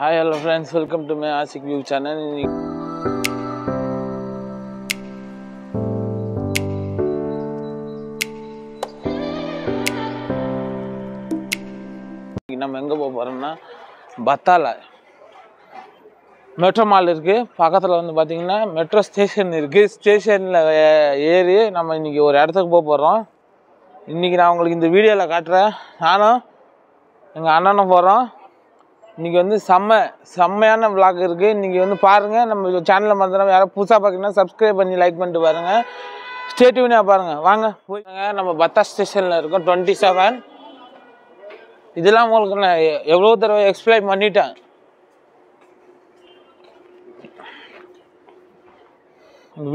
Hi, hello friends, welcome to my Asik View channel. நம்ம எங்க போறோம்னா பத்தால மெட்ரோ மால் இருக்கு. பக்கத்துல வந்து பாத்தீங்கன்னா மெட்ரோ ஸ்டேஷன் இருக்கு. ஸ்டேஷன்ல ஏறி நம்ம இன்னைக்கு ஒரு இடத்துக்கு போறோம். இன்னைக்கு நான் உங்களுக்கு இந்த வீடியோல காட்டுறேன். நானும் எங்க அண்ணனும் போறோம். இன்னைக்கு வந்து செம்மையான vlog இருக்கு. இன்னைக்கு வந்து பாருங்க. நம்ம சேனல்ல மறந்துடாம யாராவது புதுசா பாத்தீங்கன்னா சப்ஸ்கிரைப் பண்ணி லைக் பண்ணிட்டு பாருங்க. ஸ்டே டியூனா பாருங்க. வாங்க போய்ங்க. நம்ம பத்தா ஸ்டேஷன்ல இருக்கோம். 27. இதெல்லாம் உங்களுக்கு நான் எவ்வளவு தடவை எக்ஸ்பிளைன் பண்ணிட்டேன்.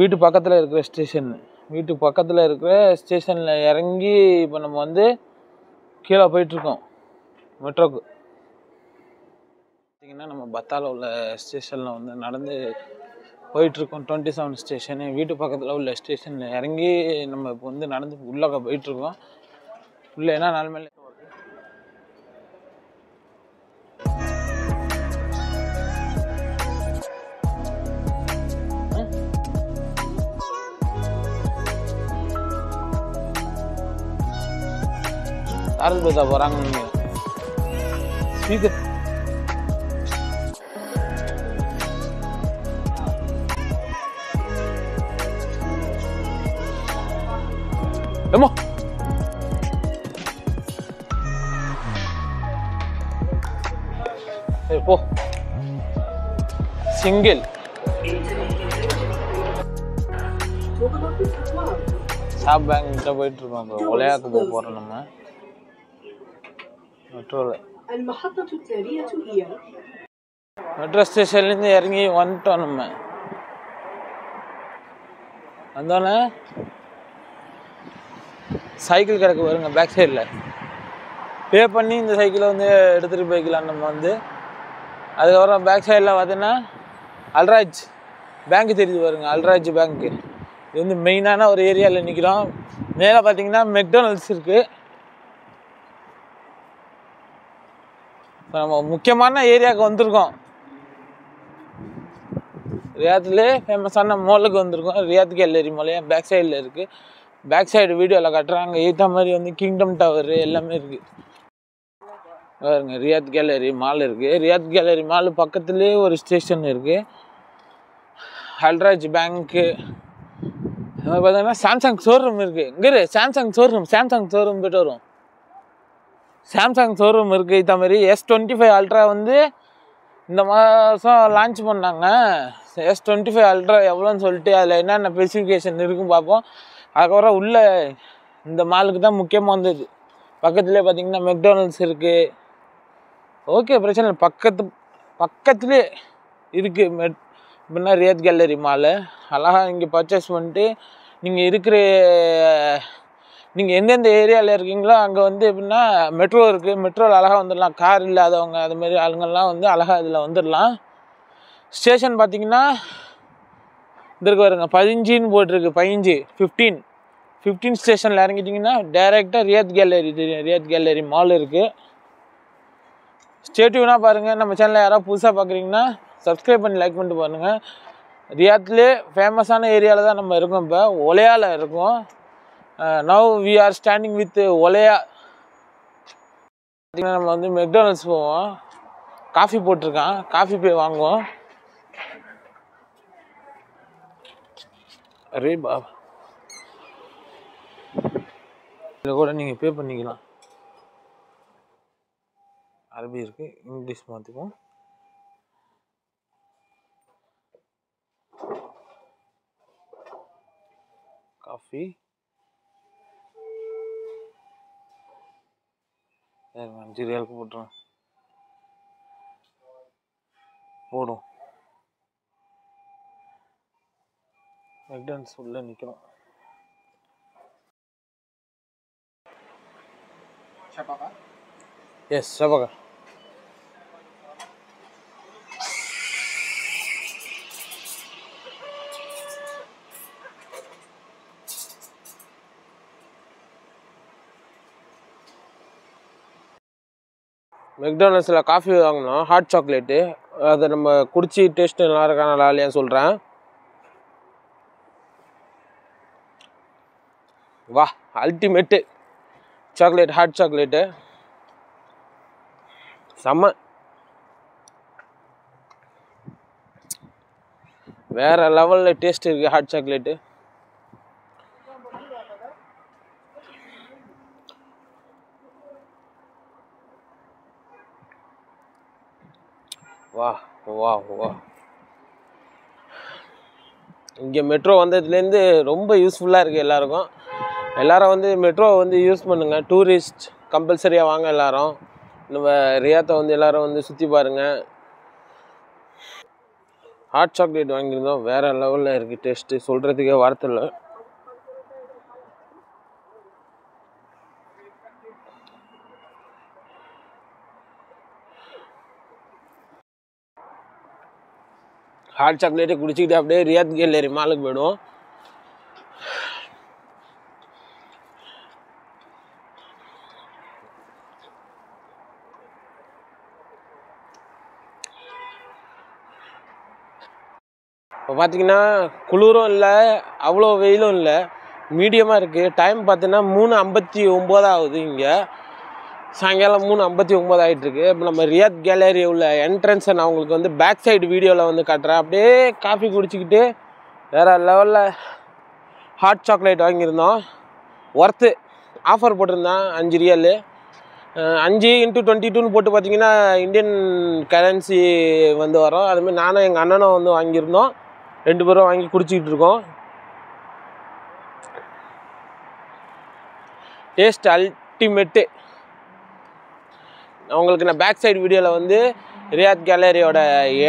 வீட்டு பக்கத்துல இருக்கிற ஸ்டேஷன். வீட்டு பக்கத்துல இருக்கிற ஸ்டேஷன்ல இறங்கி இப்போ நம்ம வந்து கீழே போயிட்டு இருக்கோம் மெட்ரோக்கு. நம்ம பத்தால உள்ள ஸ்டேஷன்ல வந்து நடந்து போயிட்டு இருக்கோம். 27 ஸ்டேஷன் வீட்டு பக்கத்துல உள்ள ஸ்டேஷன்ல இறங்கி நம்ம இப்போ வந்து நடந்து உள்ளக போயிட்டு இருக்கோம். உள்ள என்ன நிலைமையில யாருக்கு பேச போறாங்க நீங்க ஸ்பீக்கர் ஏமா போ சிங்கிள் ஷாப் பேங்க் கிட்ட போயிட்டு இருக்கோம். இப்போ ஒலையாக்கு போறோம் நம்ம மெட்ரோல. மெட்ரோ ஸ்டேஷன்ல இருந்து இறங்கி வந்துட்டோம். நம்ம வந்தோடனே சைக்கிள் கிடக்கு வருங்க பேக் சைடில். பே பண்ணி இந்த சைக்கிளை வந்து எடுத்துகிட்டு போய்க்கலாம் நம்ம வந்து. அதுக்கப்புறம் பேக் சைடில் பார்த்தீங்கன்னா அல்ராஜ் பேங்க் தெரியுது பாருங்க. அல்ராஜ் பேங்க்கு இது வந்து மெயினான ஒரு ஏரியாவில் நிற்கிறோம். மேலே பார்த்தீங்கன்னா மெக்டொனால்ட்ஸ் இருக்குது. இப்போ நம்ம முக்கியமான ஏரியாவுக்கு வந்திருக்கோம். ரியாத்லேயே ஃபேமஸான மாலுக்கு வந்திருக்கோம். ரியாத் கேலரி மால் பேக் சைடில் இருக்குது. பேக் சைடு வீடியோவில் காட்டுறாங்க. ஏற்ற மாதிரி வந்து கிங்டம் டவர் எல்லாமே இருக்குது பாருங்க. ரியாத் கேலரி மால் இருக்குது. ரியாத் கேலரி மால் பக்கத்துலேயே ஒரு ஸ்டேஷன் இருக்குது. அல்ராஜ் பேங்க்கு பார்த்தீங்கன்னா சாம்சங் ஷோரூம் இருக்குது. இங்கே சாம்சங் ஷோரூம் போய்ட்டு வரும். சாம்சங் ஷோரூம் இருக்குது. இந்த மாதிரி S25 அல்ட்ரா வந்து இந்த மாதம் லான்ச் பண்ணாங்க. S25 அல்ட்ரா எவ்வளோன்னு சொல்லிட்டு அதில் என்னென்ன ஸ்பெசிஃபிகேஷன் இருக்குன்னு பார்ப்போம். அதுக்கப்புறம் உள்ள இந்த மாலுக்கு தான் முக்கியமாக வந்தது. பக்கத்துலேயே பார்த்தீங்கன்னா மெக்டொனால்ட்ஸ் இருக்குது. ஓகே பிரச்சனை இல்லை. பக்கத்துலேயே இருக்குது. எப்படின்னா ரியாத் கேலரி மாலு அழகாக இங்கே பர்ச்சேஸ் பண்ணிட்டு நீங்கள் எந்தெந்த ஏரியாவில் இருக்கீங்களோ அங்கே வந்து எப்படின்னா மெட்ரோ இருக்குது. மெட்ரோவில் அழகாக வந்துடலாம். கார் இல்லாதவங்க அதுமாரி ஆளுங்கள்லாம் வந்து அழகாக இதில் வந்துடலாம். ஸ்டேஷன் பார்த்தீங்கன்னா இதற்கு வருங்க 15 போட்டிருக்கு. 15 ஸ்டேஷனில் இறங்கிட்டிங்கன்னா டைரெக்டாக ரியாத் கேலரி தெரியும். ரியாத் கேலரி மால் இருக்குது. ஸ்டேட்யூனா பாருங்கள். நம்ம சேனலில் யாராவது புதுசாக பார்க்குறீங்கன்னா சப்ஸ்கிரைப் பண்ணி லைக் பண்ணிட்டு பாருங்கள். ரியாத்லேயே ஃபேமஸான ஏரியாவில் தான் நம்ம இருக்கோம். இப்போ ஒலையாவில் இருக்கோம். Now we are standing with Olaiya. பார்த்திங்கன்னா நம்ம வந்து மெக்டொனால்ட்ஸ் போவோம். காஃபி போட்டிருக்கான். காஃபி போய் வாங்குவோம். அரே பாபா இதில் கூட நீங்கள் பே பண்ணிக்கலாம். அரபி இருக்குது. இங்கிலீஷ் மாற்றிப்போம். காஃபி 5 ரியாலுக்கு போட்டுருவோம். போடும். மெக்டொனால்ட்ஸ் உள்ள நிற்கிறோம். எஸ் ஷபாகா. மெக்டானல்ஸில் காஃபி வாங்கினோம், ஹாட் சாக்லேட்டு. அதை நம்ம குடிச்சு டேஸ்ட்டு நல்லா இருக்கா நல்லா இல்லையான்னு சொல்கிறேன். வா, அல்டிமேட்டு சாக்லேட், ஹாட் சாக்லேட்டு செம்ம. வேறு லெவலில் டேஸ்ட் இருக்குது ஹாட் சாக்லேட்டு. வா வா வா. இங்கே மெட்ரோ வந்ததுலேருந்து ரொம்ப யூஸ்ஃபுல்லாக இருக்குது எல்லாருக்கும். எல்லோரும் வந்து மெட்ரோவை வந்து யூஸ் பண்ணுங்கள். டூரிஸ்ட் கம்பல்சரியாக வாங்க எல்லோரும். நம்ம ரியாத்தை வந்து எல்லோரும் வந்து சுற்றி பாருங்கள். ஹாட் சாக்லேட் வாங்கியிருந்தோம், வேறு லெவலில் இருக்குது டேஸ்ட்டு, சொல்கிறதுக்கே வார்த்தை இல்லை. ஹாட் சாக்லேட்டை குடிச்சிக்கிட்டு அப்படியே ரியாத் கேலரி மாலுக்கு போய்டுவோம். இப்போ பார்த்தீங்கன்னா குளிரும் இல்லை, அவ்வளோ வெயிலும் இல்லை, மீடியமாக இருக்குது. டைம் பார்த்தீங்கன்னா 3:59 ஆகுது. இங்கே சாயங்காலம் 3:59 ஆகிட்டுருக்கு. இப்போ நம்ம ரியாத் கேலரி உள்ள என்ட்ரன்ஸை நான் உங்களுக்கு வந்து பேக் சைடு வீடியோவில் வந்து காட்டுறேன். அப்படியே காஃபி குடிச்சிக்கிட்டு வேறு லெவலில் ஹாட் சாக்லேட் வாங்கியிருந்தோம். ஒர்த்து ஆஃபர் போட்டிருந்தேன் 5 ரியாலு. 5 × 22ன்னு போட்டு பார்த்தீங்கன்னா இந்தியன் கரன்சி வந்து வரும். அதுமாதிரி நானும் எங்கள் அண்ணனும் வந்து வாங்கியிருந்தோம். 2 பேரும் வாங்கி குடிச்சிக்கிட்டு இருக்கோம். Taste ultimate. உங்களுக்கு நான் பேக் சைடு வீடியோவில் வந்து ரியாத் கேலரியோட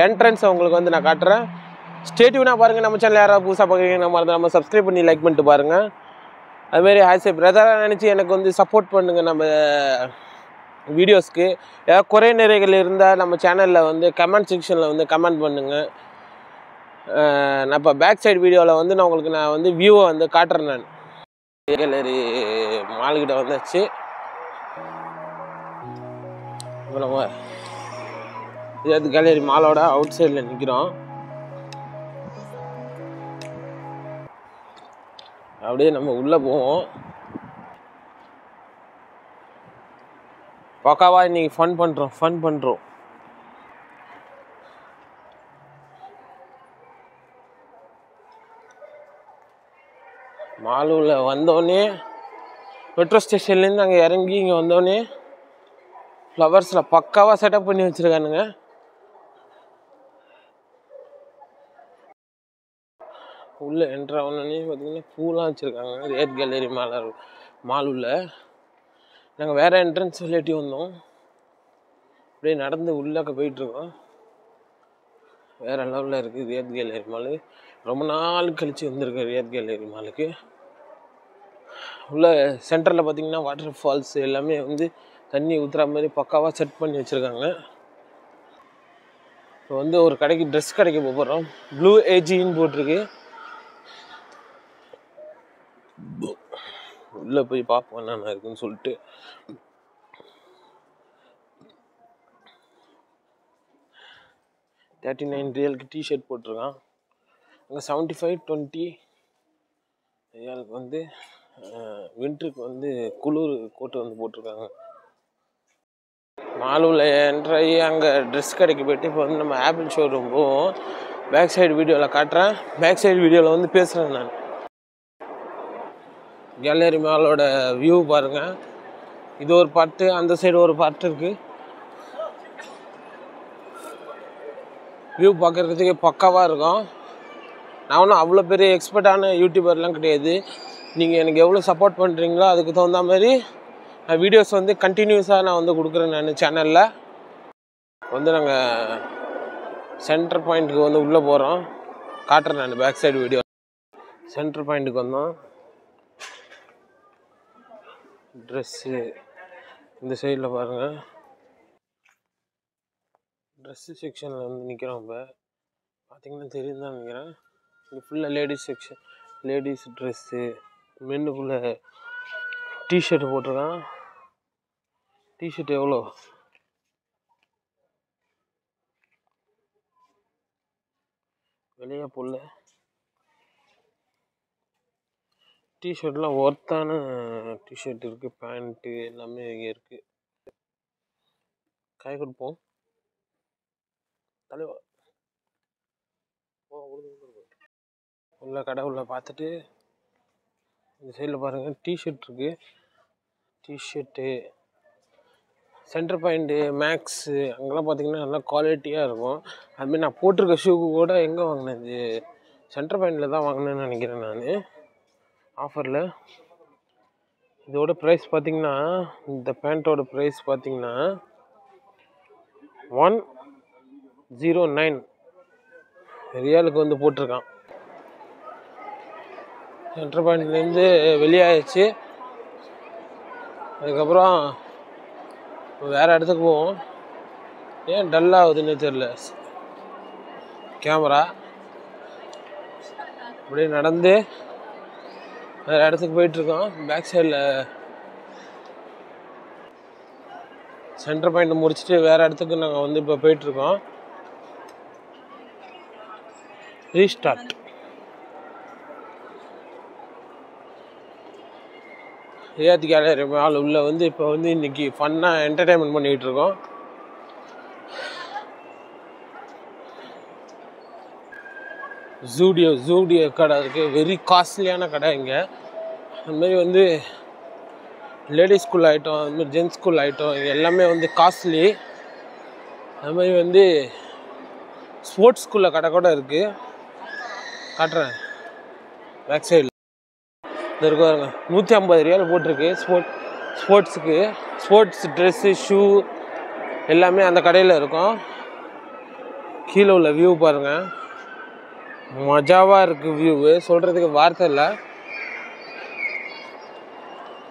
என்ட்ரன்ஸை உங்களுக்கு வந்து நான் காட்டுறேன். ஸ்டேட்யூனாக பாருங்கள். நம்ம சேனல் யாராவது புதுசாக பார்க்குறீங்க நம்ம சப்ஸ்கிரைப் பண்ணி லைக் பண்ணிட்டு பாருங்கள். அதுமாரி ஹாய்ஸை பிரதராக நினச்சி எனக்கு வந்து சப்போர்ட் பண்ணுங்கள். நம்ம வீடியோஸ்க்கு ஏதாவது குறை நிறைகள் இருந்தால் நம்ம சேனலில் வந்து கமெண்ட் செக்ஷனில் வந்து கமெண்ட் பண்ணுங்கள். நான் இப்போ பேக் சைடு வீடியோவில் வந்து நான் வந்து வியூவை வந்து காட்டுறேன். நான் கேலரி மால்கிட்ட வந்தாச்சு. இப்போ நம்ம ரியாத் கேலரி மாலோட அவுட் சைடில் நிற்கிறோம். அப்படியே நம்ம உள்ளே போவோம். பக்காவா இன்றைக்கி ஃபன் பண்ணுறோம். மாலூரில் வந்தோடனே மெட்ரோ ஸ்டேஷன்லேருந்து அங்கே இறங்கி இங்கே வந்தோடனே ஃப்ளவர்ஸில் பக்காவாக செட்டப் பண்ணி வச்சுருக்கானுங்க. உள்ளே என்ட்ரு ஆகணுன்னே பார்த்தீங்கன்னா பூலாம் வச்சுருக்காங்க. ரியாத் கேலரி மாலுள்ள நாங்கள் வேறு என்ட்ரன்ஸ் சொல்லிட்டு வந்தோம். அப்படியே நடந்து உள்ளே போயிட்டுருக்கோம். வேறு லெவலில் இருக்குது ரியாத் கேலரி மாலு. ரொம்ப நாள் கழித்து வந்திருக்கேன் ரியாத் கேலரி மாலுக்கு. உள்ள சென்டரில் பார்த்திங்கன்னா வாட்டர் ஃபால்ஸ் எல்லாமே வந்து தண்ணி ஊற்றுற மாதிரி பக்காவாக செட் பண்ணி வச்சுருக்காங்க. இப்போ வந்து ஒரு கடைக்கு ட்ரெஸ் கடைக்கு போகிறோம். ப்ளூ ஏஜின்னு போட்டிருக்கு. உள்ளே போய் பார்ப்போம் என்னென்ன இருக்குன்னு சொல்லிட்டு. $39 டிஷர்ட் போட்டிருக்கான். அங்கே 75-20 ரியாலுக்கு வந்து வின்ட்ருக்கு வந்து குளிர் கோட்டு வந்து போட்டிருக்காங்க. மாலூரில் என்ட்ராகி அங்கே ட்ரெஸ் கடைக்கு போய்ட்டு இப்போ வந்து நம்ம ஆப்பிள் ஷோரூம் போவோம். பேக் சைடு வீடியோவில் காட்டுறேன். பேக் சைடு வீடியோவில் வந்து பேசுகிறேன். நான் கேலரி மாலோட வியூ பாருங்கள். இது ஒரு பார்ட்டு, அந்த சைடு ஒரு பார்ட் இருக்குது. வியூ பார்க்குறதுக்கே பக்காவாக இருக்கும். நான் ஒன்றும் அவ்வளோ பெரிய எக்ஸ்பர்ட்டான யூடியூபர்லாம் கிடையாது. நீங்கள் எனக்கு எவ்வளோ சப்போர்ட் பண்ணுறீங்களோ அதுக்கு தகுந்த மாதிரி வீடியோஸ் வந்து கண்டினியூஸாக நான் வந்து கொடுக்குறேன். நான் சேனலில் வந்து நாங்கள் சென்டர் பாயிண்ட்டுக்கு வந்து உள்ளே போகிறோம். காட்டுறேன் நான் பேக் சைடு வீடியோ. சென்டர் பாயிண்ட்டுக்கு வந்தோம். ட்ரெஸ்ஸு இந்த சைடில் பாருங்கள். ட்ரெஸ்ஸு செக்ஷனில் வந்து நிற்கிறோம். இப்போ பார்த்திங்கன்னா தெரியும் தான் நினைக்கிறேன். இங்கே ஃபுல்லாக லேடிஸ் செக்ஷன், லேடிஸ் ட்ரெஸ்ஸு, மென்னுக்குள்ளே டிஷர்ட்டு போட்டிருக்கான். டிஷர்ட் எவ்வளோ வெளியே புல்ல டிஷர்ட்லாம் ஒர்த்தான டிஷர்ட் இருக்குது, பேண்ட்டு எல்லாமே இங்கே இருக்குது. காய் கொடுப்போம் தலைவா. உள்ள கடை உள்ள பார்த்துட்டு இந்த சைடில் பாருங்கள் டிஷர்ட் இருக்குது. டிஷர்ட்டு சென்டர் பாயிண்ட்டு மேக்ஸு அங்கெல்லாம் பார்த்திங்கன்னா நல்லா குவாலிட்டியாக இருக்கும். அதுமாதிரி நான் போட்டிருக்க ஷூக்கு கூட எங்கே வாங்கினேன், இது சென்டர் பாயிண்டில் தான் வாங்கினேன்னு நினைக்கிறேன் நான் ஆஃபரில். இதோட ப்ரைஸ் பார்த்திங்கன்னா, இந்த பேண்ட்டோட ப்ரைஸ் பார்த்திங்கன்னா 109 ரியாலுக்கு வந்து போட்டிருக்கான். சென்டர் பாயிண்ட்லேருந்து வெளியாகிடுச்சு. அதுக்கப்புறம் வேறு இடத்துக்கு போவோம். ஏன் டல்லாகுதுன்னு தெரில கேமரா. அப்படியே நடந்து வேறு இடத்துக்கு போயிட்டுருக்கோம். பேக் சைடில் சென்டர் பாயிண்ட் முடிச்சுட்டு வேறு இடத்துக்கு நாங்கள் வந்து இப்போ போயிட்டுருக்கோம். ரீஸ்டார்ட். ரியாத் கேலரி மால் உள்ள வந்து இப்போ வந்து இன்றைக்கி ஃபன்னாக என்டர்டெயின்மெண்ட் பண்ணிக்கிட்டு இருக்கோம். ஜூடியோ கடை இருக்குது. வெரி காஸ்ட்லியான கடை இங்கே. அதுமாரி வந்து லேடிஸ் ஸ்கூல் ஐட்டம், அதுமாதிரி ஜென்ஸ் ஸ்கூல் ஐட்டம் இது எல்லாமே வந்து காஸ்ட்லி. அதுமாதிரி வந்து ஸ்போர்ட்ஸ் ஸ்கூலில் கடை கூட இருக்குது. காட்டுறேன் பேக் சைடில். இது இருக்கு பாருங்க, 150 ரியால் போட்டிருக்கு. ஸ்போர்ட்ஸுக்கு ஸ்போர்ட்ஸ் ட்ரெஸ்ஸு ஷூ எல்லாமே அந்த கடையில் இருக்கும். கீழே உள்ள வியூ பாருங்கள், மஜாவாக இருக்குது வியூவு, சொல்கிறதுக்கு வார்த்தை இல்லை.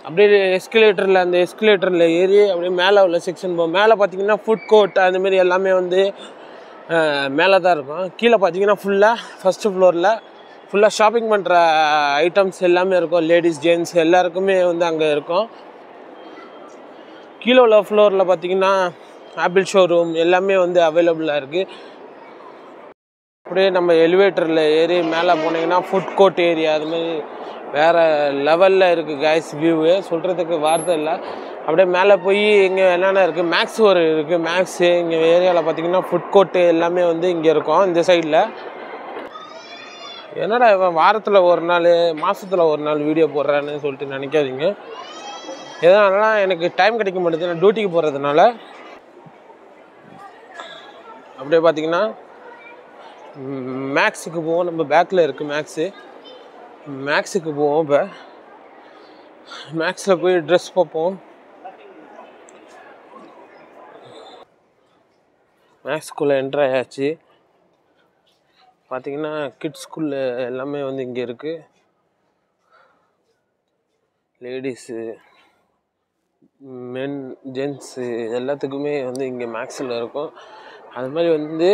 அப்படியே எஸ்கலேட்டரில் அந்த எஸ்கலேட்டரில் ஏறி அப்படியே மேலே உள்ள செக்ஷன் போகும். மேலே பார்த்தீங்கன்னா ஃபுட் கோர்ட் அந்தமாரி எல்லாமே வந்து மேலே தான் இருக்கும். கீழே பார்த்தீங்கன்னா ஃபுல்லாக ஃபஸ்ட்டு ஃப்ளோரில் ஃபுல்லாக ஷாப்பிங் பண்ணுற ஐட்டம்ஸ் எல்லாமே இருக்கும். லேடிஸ் ஜென்ட்ஸ் எல்லாருக்குமே வந்து அங்கே இருக்கும். கீழே உள்ள ஃப்ளோரில் பார்த்தீங்கன்னா ஆப்பிள் ஷோரூம் எல்லாமே வந்து அவைலபிளாக இருக்குது. அப்படியே நம்ம எலிவேட்டரில் ஏறி மேலே போனீங்கன்னா ஃபுட் கோர்ட் ஏரியா அதுமாதிரி வேறு லெவலில் இருக்குது கைஸ் வியூவு, சொல்கிறதுக்கு வார்த்தை இல்லை. அப்படியே மேலே போய் இங்கே என்னென்ன இருக்குது, மேக்ஸ் ஒரு இருக்குது. மேக்ஸு இங்கே ஏரியாவில் பார்த்திங்கன்னா ஃபுட் கோர்ட்டு எல்லாமே வந்து இங்கே இருக்கும் இந்த சைடில். என்னடா இவன் வாரத்தில் ஒரு நாள் மாதத்தில் ஒரு நாள் வீடியோ போடுறான்னு சொல்லிட்டு நினைக்காதீங்க. எதனாலனா எனக்கு டைம் கிடைக்க மாட்டேது, நான் டியூட்டிக்கு போகிறதுனால. அப்படியே பார்த்திங்கன்னா மேக்ஸுக்கு போவோம். நம்ம பேக்கில் இருக்குது மேக்ஸுக்கு போவோம். இப்போ மேக்ஸில் போய் ட்ரெஸ் பார்ப்போம். மேக்ஸ் ஸ்கூலில் என்ட்ரு ஆயாச்சு. பார்த்திங்கன்னா கிட்ஸ் ஸ்கூலில் எல்லாமே வந்து இங்கே இருக்குது. லேடிஸு மென் ஜென்ஸு எல்லாத்துக்குமே வந்து இங்கே மேக்ஸில் இருக்கும். அது மாதிரி வந்து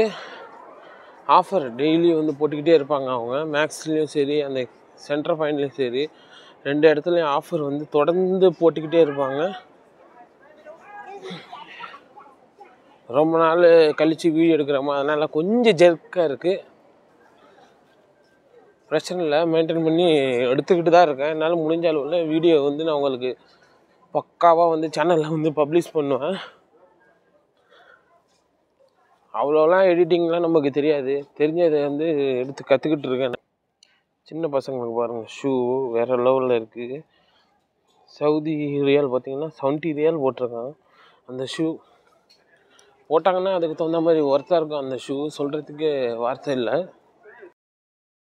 ஆஃபர் டெய்லி வந்து போட்டுக்கிட்டே இருப்பாங்க அவங்க. மேக்ஸ்லேயும் சரி அந்த சென்டர் பாயிண்ட்லேயும் சரி 2 இடத்துலையும் ஆஃபர் வந்து தொடர்ந்து போட்டுக்கிட்டே இருப்பாங்க. ரொம்ப நாள் கழித்து வீடியோ எடுக்கிறோமா, அதனால் கொஞ்சம் ஜெர்க்காக இருக்குது. பிரச்சனை இல்லை, மெயின்டைன் பண்ணி எடுத்துக்கிட்டு தான் இருக்கேன். என்னால் முடிஞ்ச அளவில் வீடியோ வந்து நான் உங்களுக்கு பக்காவாக வந்து சேனலில் வந்து பப்ளிஷ் பண்ணுவேன். அவ்வளோலாம் எடிட்டிங்லாம் நமக்கு தெரியாது, தெரிஞ்சதை வந்து எடுத்து கற்றுக்கிட்டு இருக்கேன். சின்ன பசங்களுக்கு பாருங்கள் ஷூ வேறு லெவலில் இருக்குது. சவுதி ரியால் பார்த்திங்கன்னா 70 ரியால் போட்டிருக்காங்க. அந்த ஷூ போட்டாங்கன்னா அதுக்கு தகுந்த மாதிரி ஒர்த்தாக இருக்கும் அந்த ஷூ, சொல்கிறதுக்கு வார்த்தை இல்லை.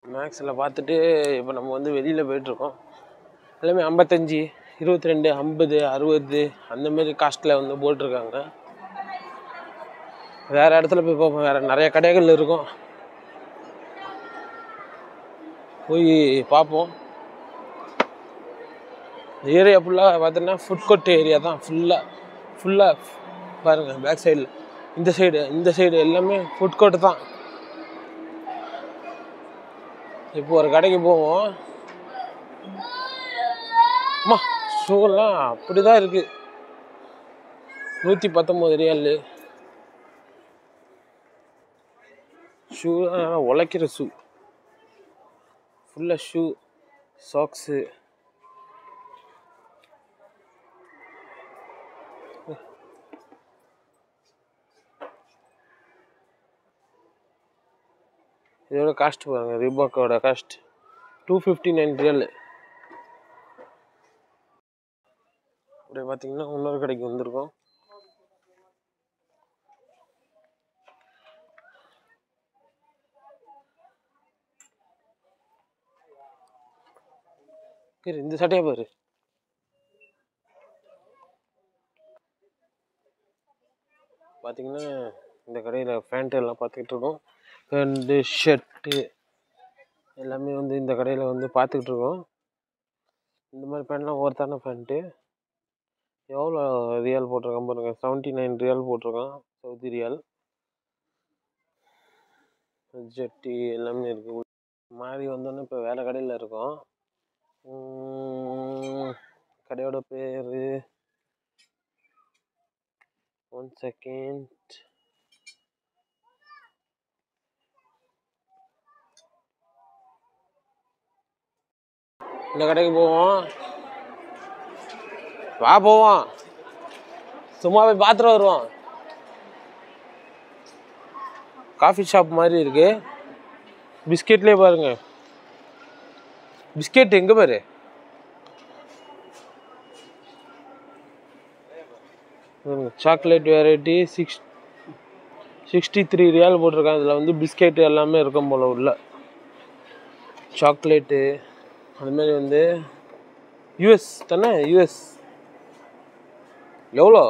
மேக்ஸில் பார்த்துட்டு இப்போ நம்ம வந்து வெளியில் போயிட்டுருக்கோம். எல்லாமே 55, 22, 50, 60 அந்தமாரி காஸ்ட்டில் வந்து போட்டிருக்காங்க. வேறு இடத்துல போய் பார்ப்போம், வேறு நிறைய கடைகள் இருக்கும், போய் பார்ப்போம். இந்த ஏரியா ஃபுல்லாக பார்த்தீங்கன்னா ஃபுட் கோர்ட் ஏரியா தான். ஃபுல்லாக பாருங்கள் பேக் சைடில் இந்த சைடு எல்லாமே ஃபுட் கோர்ட்டு தான். இப்போ ஒரு கடைக்கு போவோம். அம்மா ஷூலாம் அப்படி தான் இருக்குது, 119 ரியால். ஷூ உழைக்கிற ஷூ, ஃபுல்லாக ஷூ, சாக்ஸு. இதோட காஸ்ட் பாருங்கள், ரீபாக்கோட காஸ்ட் $259 ரியல். அப்படியே பார்த்தீங்கன்னா இன்னொரு கடைக்கு வந்திருக்கோம். சரி, இந்த சட்டையை பாரு. பார்த்தீங்கன்னா இந்த கடையில் பேண்ட் எல்லாம் பார்த்துக்கிட்டு இருக்கோம். பேண்ட்டு, ஷர்ட்டு எல்லாமே வந்து இந்த கடையில் வந்து பார்த்துக்கிட்டு இருக்கோம். இந்த மாதிரி பேண்ட்லாம் ஒருத்தான பேண்ட்டு. எவ்வளோ ரியால் போட்டிருக்கான் பாருங்க, 79 ரியால் போட்டிருக்கான், சவுதி ரியால். ஜட்டி எல்லாமே இருக்குது. மாறி வந்தோன்னே இப்போ வேறு கடையில் இருக்கோம். கடையோட பேர் 1 செகண்ட். இந்த கடைக்கு போவோம், வா போவோம், சும்மா போய் பார்த்துட்டு வருவோம். காஃபி ஷாப் மாதிரி இருக்கு. பிஸ்கெட்லேயே பாருங்க, பிஸ்கெட் எங்கே பாரு, சாக்லேட் வெரைட்டி 63 ரியால் போட்டிருக்காங்க. இதில் வந்து பிஸ்கெட்டு எல்லாமே இருக்கும் போல் உள்ள சாக்லேட்டு. அதுமாரி வந்து யூஎஸ் தானே, யூஎஸ் எவ்வளோ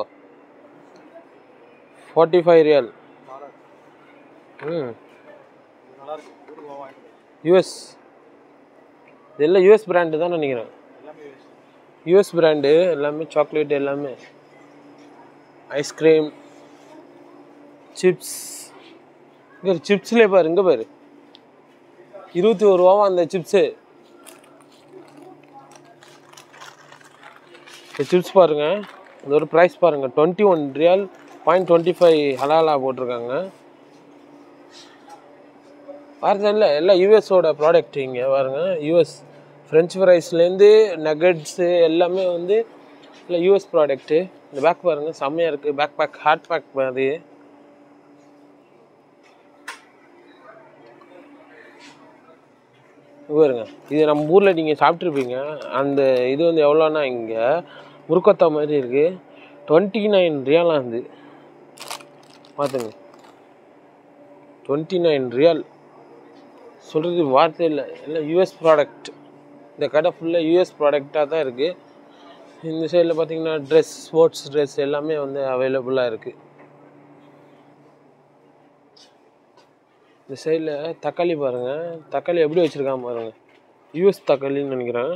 45 ரியால். யூஎஸ் இதெல்லாம் யூஎஸ் பிராண்டு தான் நினைக்கிறேன். யூஎஸ் பிராண்டு எல்லாமே, சாக்லேட் எல்லாமே, ஐஸ்கிரீம், சிப்ஸ். இங்கே சிப்ஸ்லேயே பாரு, இங்கே பாரு 21 ரூபாவா அந்த சிப்ஸு. இந்த சிப்ஸ் பாருங்கள், அதோட ப்ரைஸ் பாருங்கள், 21 ரியால் 0.25 ஹலாலா போட்டிருக்காங்க. பாருங்க, இல்லை எல்லாம் யூஎஸோட ப்ராடக்ட். இங்கே பாருங்க, யூஎஸ் ஃப்ரெஞ்ச் ஃப்ரைஸ்லேருந்து நகட்ஸு எல்லாமே வந்து இல்லை யூஎஸ் ப்ராடக்ட்டு. இந்த பேக் பாருங்கள், செம்மையாக இருக்குது. பேக் பேக், ஹாட் பேக் மாதிரி. பாருங்க, இது நம்ம ஊரில் நீங்கள் சாப்பிட்ருப்பீங்க. அந்த இது வந்து எவ்வளோன்னா, இங்கே முறுக்கொத்தா மாதிரி இருக்குது, 29 ரியாலாக இருந்து பார்த்துங்க. 29 ரியால் சொல்கிறது வார்த்தை இல்லை, எல்லாம் யூஎஸ் ப்ராடக்ட். இந்த கடை ஃபுல்லாக யூஎஸ் ப்ராடக்டாக தான் இருக்குது. இந்த சைடில் பார்த்தீங்கன்னா ட்ரெஸ், ஸ்போர்ட்ஸ் ட்ரெஸ் எல்லாமே வந்து அவைலபிளாக இருக்குது. இந்த சைடில் தக்காளி பாருங்கள், தக்காளி எப்படி வச்சுருக்காங்க பாருங்கள், யூஎஸ் தக்காளின்னு நினைக்கிறேன்.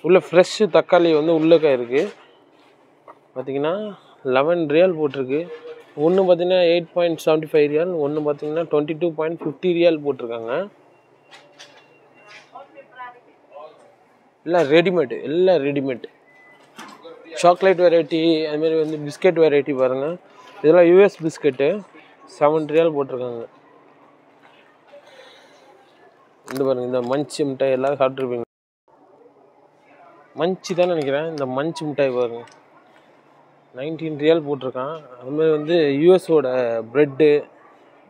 உள்ள ஃப்ரெஷ்ஷு தக்காளி வந்து உள்ளக்க இருக்குது. பார்த்திங்கன்னா 11 ரியால் போட்டிருக்கு. ஒன்று பார்த்திங்கன்னா 8.75 ரியால், ஒன்று பார்த்திங்கன்னா 22.50 ரியால் போட்டிருக்காங்க. எல்லாம் ரெடிமேடு, எல்லாம் ரெடிமேட். சாக்லேட் வெரைட்டி, அதுமாரி வந்து பிஸ்கெட் வெரைட்டி பாருங்கள். இதெல்லாம் யூஎஸ் பிஸ்கெட்டு, 7 ரியால் போட்டிருக்காங்க. இந்த பாருங்கள், இந்த மஞ்சி மிட்டாய் எல்லாம் சாப்பிட்ருப்பீங்க, மஞ்சி தான் நினைக்கிறேன். இந்த மஞ்சி மிட்டாய் பாருங்கள், 19 ரியால் போட்டிருக்கான். அதுமாதிரி வந்து யூஎஸோட ப்ரெட்டு,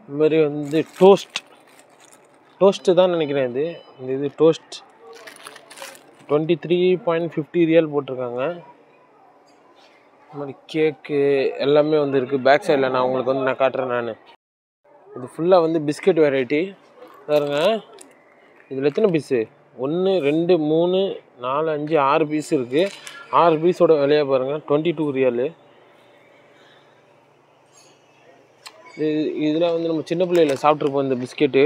இதுமாரி வந்து டோஸ்ட்டு தான் நினைக்கிறேன். இது டோஸ்ட் 23.50 ரியால் போட்டிருக்காங்க. இது மாதிரி கேக்கு எல்லாமே வந்து இருக்குது. பேக் சைடில் நான் உங்களுக்கு வந்து நான் காட்டுறேன். நான் இது ஃபுல்லாக வந்து பிஸ்கெட் வெரைட்டி பாருங்க. இதில் எத்தனை பீஸு, 1 2 3 4 5 6 பீஸ் இருக்குது. 6 பீஸோட விலையை பாருங்கள், 22 ரியாலு. இதில் வந்து நம்ம சின்ன பிள்ளையில் சாப்பிட்ருப்போம் இந்த பிஸ்கெட்டு.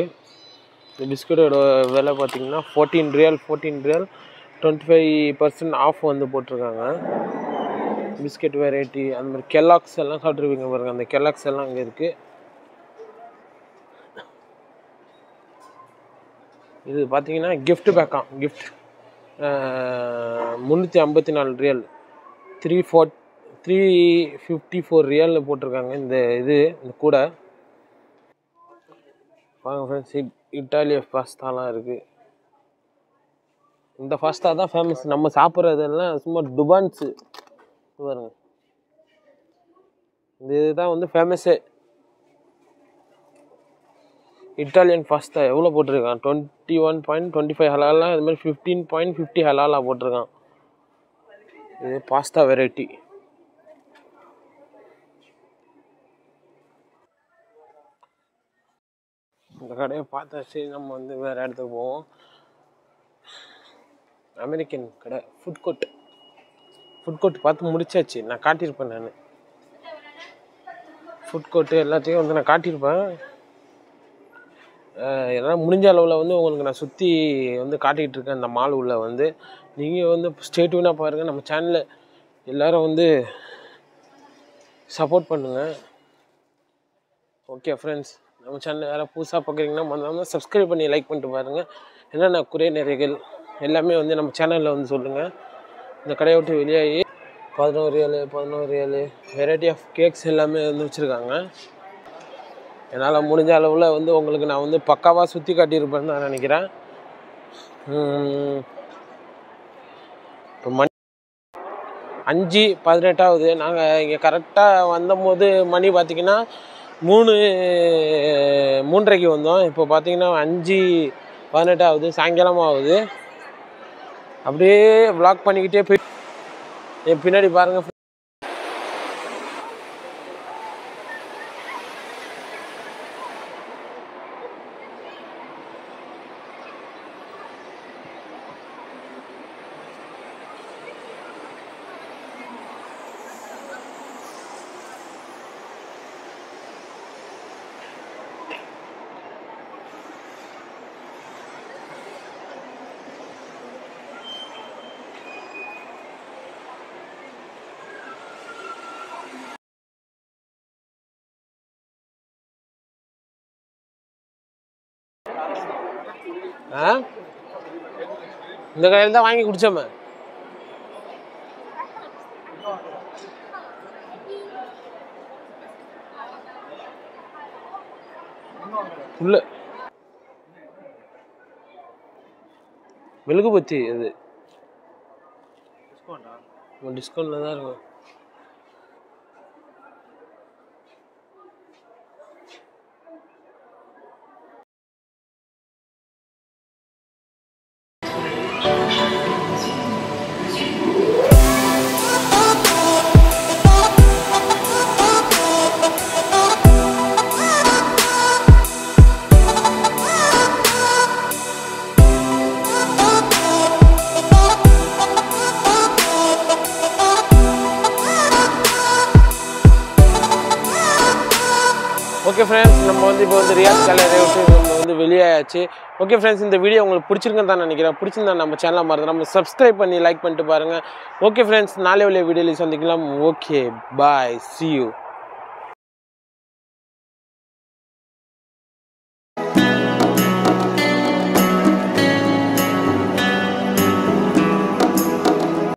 இந்த பிஸ்கெட்டோட விலை பார்த்திங்கன்னா 14 ரியால். 25% ஆஃப் வந்து போட்டிருக்காங்க. பிஸ்கெட் வெரைட்டி அந்த மாதிரி கெல்லாக்ஸ் எல்லாம் சாப்பிட்ருப்பீங்க பாருங்கள், அந்த கெல்லாக்ஸ் எல்லாம் அங்கே இருக்குது. இது பார்த்தீங்கன்னா கிஃப்ட் பேக்காம், கிஃப்ட் 354 ரியால், 354 ரியாலில் போட்டிருக்காங்க. இந்த கூட பாருங்க ஃப்ரெண்ட்ஸ், இட்டாலிய பாஸ்தாலாம் இருக்குது. இந்த பாஸ்தா தான் ஃபேமஸ். நம்ம சாப்பிட்றதெல்லாம் சும்மா டுபான்ஸு பாருங்க. இதுதான் வந்து ஃபேமஸே. இட்டாலியன் பாஸ்தா எவ்வளோ போட்டிருக்கான்? 21.25 ஹலாலாக, இது மாதிரி 15.50 ஹலாலாக போட்டிருக்கான். இது பாஸ்தா வெரைட்டி. இந்த கடையை பார்த்தாச்சு. நம்ம வந்து வேறு இடத்துக்கு போவோம். அமெரிக்கன் கடை ஃபுட் கோர்ட் பார்த்து முடிச்சாச்சு. நான் காட்டியிருப்பேன். நான் ஃபுட் கோர்ட்டு எல்லாத்தையும் வந்து நான் காட்டியிருப்பேன். என்னால் முடிஞ்ச அளவில் வந்து உங்களுக்கு நான் சுற்றி வந்து காட்டிகிட்டு இருக்கேன். இந்த மால் உள்ள வந்து நீங்கள் வந்து ஸ்டேட்யூனாக பாருங்கள். நம்ம சேனலில் எல்லோரும் வந்து சப்போர்ட் பண்ணுங்கள். ஓகே ஃப்ரெண்ட்ஸ், நம்ம சேனலில் யாராவது புதுசாக பார்க்குறீங்கன்னா மறக்காம சப்ஸ்கிரைப் பண்ணி லைக் பண்ணிட்டு பாருங்கள். என்னென்ன குறை நிறைகள் எல்லாமே வந்து நம்ம சேனலில் வந்து சொல்லுங்கள். இந்த கடையை விட்டு வெளியாகி 11 ரியாலு வெரைட்டி ஆஃப் கேக்ஸ் எல்லாமே வந்து வச்சுருக்காங்க. என்னால் முடிஞ்ச அளவில் வந்து உங்களுக்கு நான் வந்து பக்காவாக சுற்றி காட்டியிருப்பேன்னு நான் நினைக்கிறேன். இப்போ மணி 5:18 நாங்கள் இங்கே கரெக்டாக வந்தபோது மணி பார்த்திங்கன்னா 3:30 வந்தோம். இப்போ பார்த்தீங்கன்னா 5:18 சாயங்காலம் ஆகுது. அப்படியே வ்ளாக் பண்ணிக்கிட்டே போய் என் பின்னாடி பாருங்கள். இந்த கடையில் தான் வாங்கி குடிச்சோமே. உள்ள மெழுகு பத்தி அது டிஸ்கவுண்ட்ல தான் இருக்கும். ஓகே ஃப்ரெண்ட்ஸ், நம்ம வந்து இப்போ வந்து ரியாத் கேலரி விட்டு நம்ம வந்து வெளியாயாச்சு. ஓகே ஃப்ரெண்ட்ஸ், இந்த வீடியோ உங்களுக்கு பிடிச்சிருக்குன்னு தான் நினைக்கிறேன். பிடிச்சிருந்தா நம்ம சேனலை மறந்துடாம சப்ஸ்கிரைப் பண்ணி லைக் பண்ணிட்டு பாருங்கள். ஓகே ஃப்ரெண்ட்ஸ், நாளை வீடியோவில் சந்திக்கலாம். Okay bye, see you.